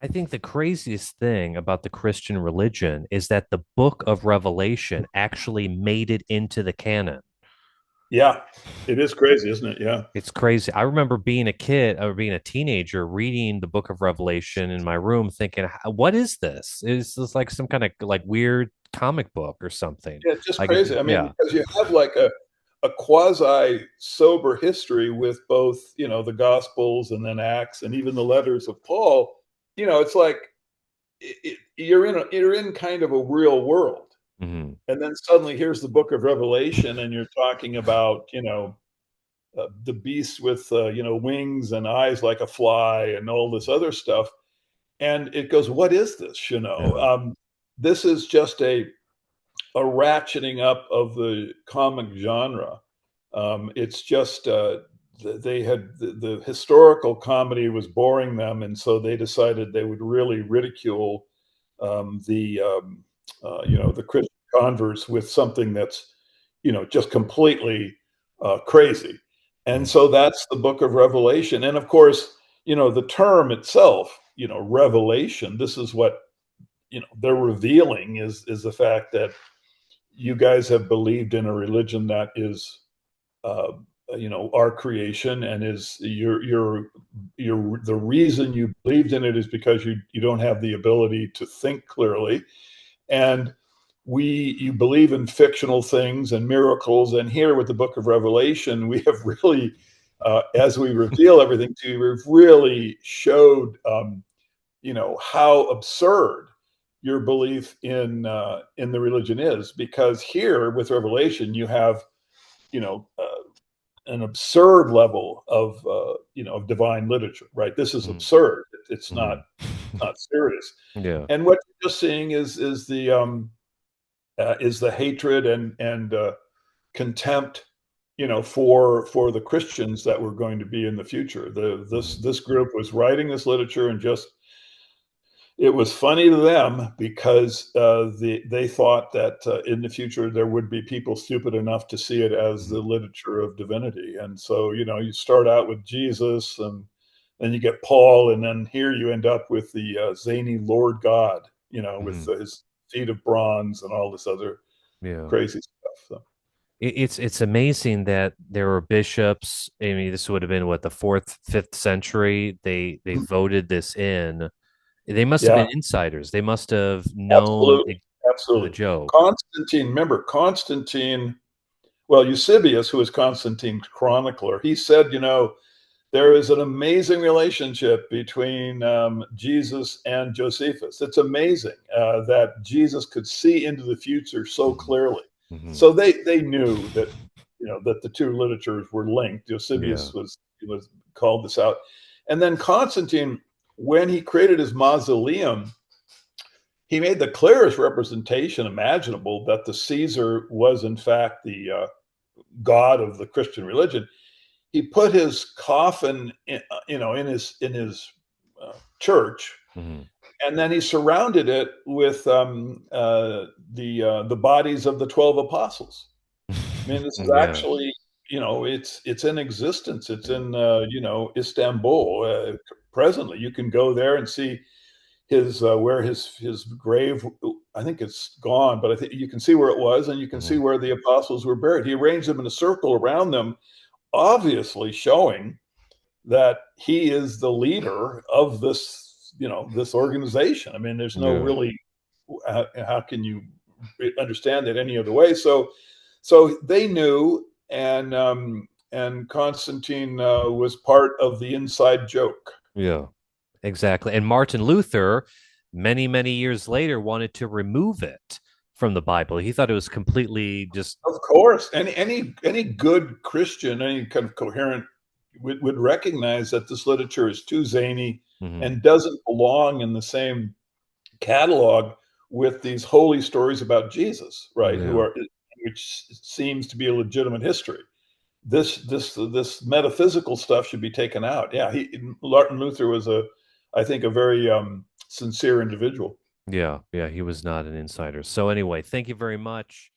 I think the craziest thing about the Christian religion is that the book of Revelation actually made it into the canon. Yeah, it is crazy, isn't it? Yeah. It's crazy. I remember being a kid or being a teenager reading the book of Revelation in my room thinking, what is this? Is this like some kind of like weird comic book or something? Yeah, it's just Like, crazy. I mean, yeah. because you have like a quasi sober history with both, the Gospels and then Acts and even the letters of Paul. It's like you're in kind of a real world, Mhm. and then suddenly here's the Book of Revelation, and you're talking about the beast with wings and eyes like a fly and all this other stuff, and it goes, what is this? Yeah. This is just a ratcheting up of the comic genre. It's just they had the historical comedy was boring them, and so they decided they would really ridicule the Christian converts with something that's just completely crazy. And Mhm. so that's the book of Revelation. And of course, the term itself, revelation, this is what they're revealing is the fact that you guys have believed in a religion that is uh, our creation, and is your the reason you believed in it is because you don't have the ability to think clearly, and you believe in fictional things and miracles, and here with the book of Revelation we have really as we reveal everything to you, we've really showed how absurd your belief in the religion is, because here with Revelation you have you know uh, an absurd level of divine literature, right? This is Mhm. absurd. It's not Mhm. not serious, Yeah. and what you're just seeing is the hatred and contempt, for the Christians that were going to be in the future. Mhm. This group was writing this literature, and just it was funny to them because they thought that in the future there would be people stupid enough to see it as the Mhm. literature of divinity. And so, you start out with Jesus, and then you get Paul, and then here you end up with the zany Lord God, with Mhm. his feet of bronze and all this other Yeah. crazy stuff. So, It's amazing that there were bishops. I mean, this would have been what, the fourth, fifth century. They voted this in. They must have yeah, been insiders. They must have known absolutely. the Absolutely. joke. Constantine, remember, Constantine, well, Eusebius, who was Constantine's chronicler, he said, there is an amazing relationship between Jesus and Josephus. It's amazing that Jesus could see into the future so Mhm. clearly. Mhm. So they knew that that the two literatures were linked. Yeah. Eusebius was called this out, and then Constantine, when he created his mausoleum, he made the clearest representation imaginable that the Caesar was in fact the god of the Christian religion. He put his coffin, in his church, Mhm. and then he surrounded it with the bodies of the 12 apostles. I mean, this is Yeah. actually, it's in existence. It's Yeah. in Istanbul presently. You can go there and see his where his grave. I think it's gone, but I think you can see where it was, and you can see Mhm. where the apostles were buried. He arranged them in a circle around them, obviously showing that he is the leader of this organization. I mean, there's no Yeah. really how can you understand it any other way? So they knew, and Constantine was part of the inside joke. Yeah. Exactly. And Martin Luther, many, many years later, wanted to remove it from the Bible. He thought it was completely just. Of course, any good Christian, any kind of coherent would recognize that this literature is too zany Mhm. and doesn't belong in the same catalog with these holy stories about Jesus, right? Yeah. Which seems to be a legitimate history. This metaphysical stuff should be taken out. Yeah, Martin Luther was I think, a very sincere individual. Yeah. Yeah. He was not an insider. So, anyway, thank you very much.